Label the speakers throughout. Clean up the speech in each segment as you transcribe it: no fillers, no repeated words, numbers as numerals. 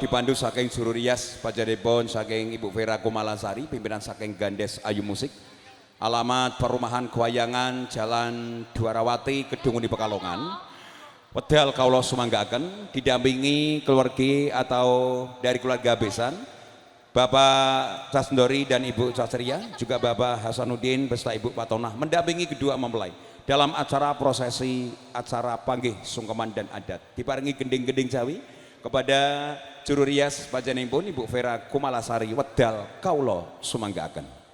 Speaker 1: dipandu saking juru rias pajaripun saking Ibu Vera Kumalasari, pimpinan saking Gandes Ayu Musik. Alamat Perumahan Guayangan, Jalan Dwarawati, Kedunguni Pekalongan. Wedal kaula sumanggaken didampingi keluarga atau dari keluarga besan, Bapak Casndori dan Ibu Caceria, juga Bapak Hasanuddin beserta Ibu Patonah mendampingi kedua mempelai dalam acara prosesi acara panggih sungkeman dan adat. Diparingi gending-gending jawi kepada juru rias pajanipun Ibu Vera Kumalasari. Wedal kaula sumanggaken.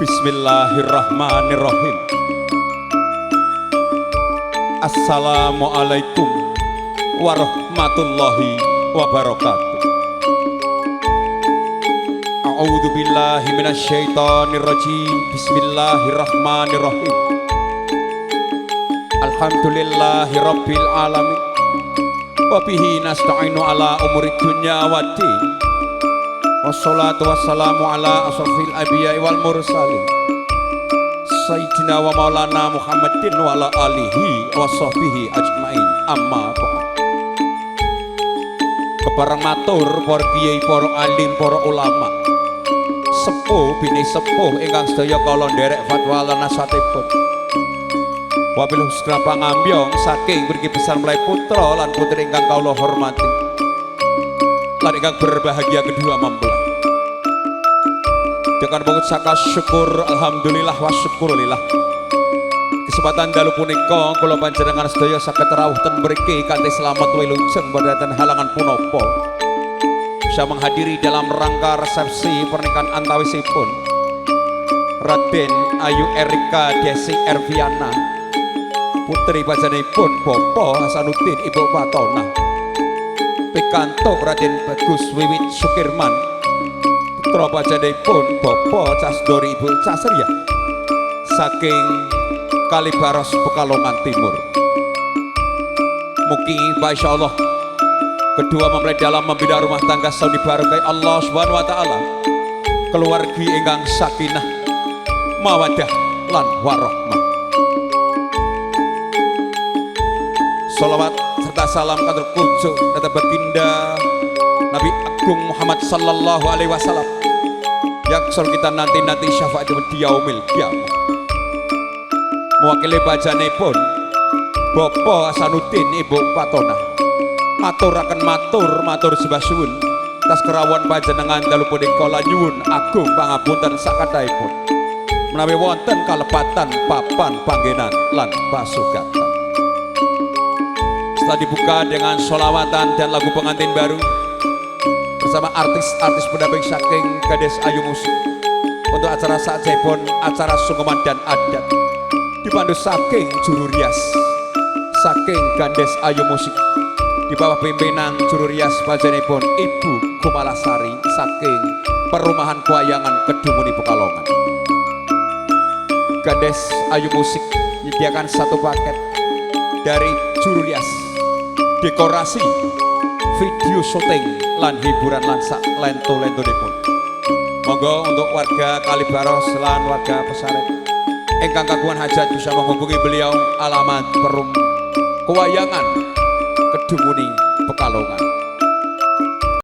Speaker 1: Bismillahirrahmanirrahim. Assalamualaikum warahmatullahi wabarakatuh. A'udzu billahi minasyaitonir rajim. Bismillahirrahmanirrahim. Alhamdulillahi rabbil alamin. Wa bihi nasta'inu ala umurid dunya waddin. Wassalatu wassalamu ala asrofil anbiya'i wal mursalin Sayyidina wa maulana Muhammadin wa ala alihi wa sahbihi ajmain. Amma ba'd. Kepareng matur para kiai, para alim, para ulama, sepuh bini sepuh ingkang sedaya kala nderek fatwa lan nasatipun. Wabil husna pangambyong saking mriki pesan mulai putra lan putri ingkang kawula hormati. Lan ingkang berbahagia kedua mempelai. Dengan mengucapkan syukur alhamdulillah wa syukurillah. Kesempatan dalu punika kula panjenengan sedaya saged rawuh ten mriki kanthi slamet wilujeng boten halangan punapa. Bisa menghadiri dalam rangka resepsi pernikahan antawisipun Raden Ayu Erika Desi Erviana, putri pajanipun Bapak Hasanuddin Ibu Patonah, pikantuk Raden Bagus Wiwit Sukirman, putra pajanipun Bapak Casndori Ibu Caceria saking Kalibaros Pekalongan Timur. Mugi insyaallah kedua mempelai dalam membina rumah tangga saudi diberkahi Allah Subhanahu wa taala, keluargi ingkang sakinah mawaddah lan warahmah. Sholawat serta salam katur kunjuk dhateng baginda Nabi Agung Muhammad sallallahu alaihi wasallam yang kita nanti syafaat di yaumil qiyamah. Mewakili bajanipun Bapak Hasanuddin Ibu Patonah maturaken matur sembah suwun atas kerawuhan panjenengan dalu punika lan nyuwun agung pangapunten sakatahipun menawi wonten kalepatan papan panggenan lan pasugatan. Setelah dibuka dengan sholawatan dan lagu pengantin baru bersama artis-artis pendamping saking Gandes Ayu Musik untuk acara sajaipun acara sungkeman dan adat dipandu saking juru rias saking Gandes Ayu Musik di bawah pimpinan juru rias pajanipun Ibu Kumalasari saking Perumahan Guayangan Kedunguni Pekalongan. Gandes Ayu Musik menyediakan satu paket dari juru rias, dekorasi, video syuting lan hiburan lan sak lento-lentonipun. Monggo untuk warga Kalibaros lan warga Pesaret ingkang kagungan hajat bisa menghubungi beliau alamat Perum Guayangan Kedunguni Pekalongan.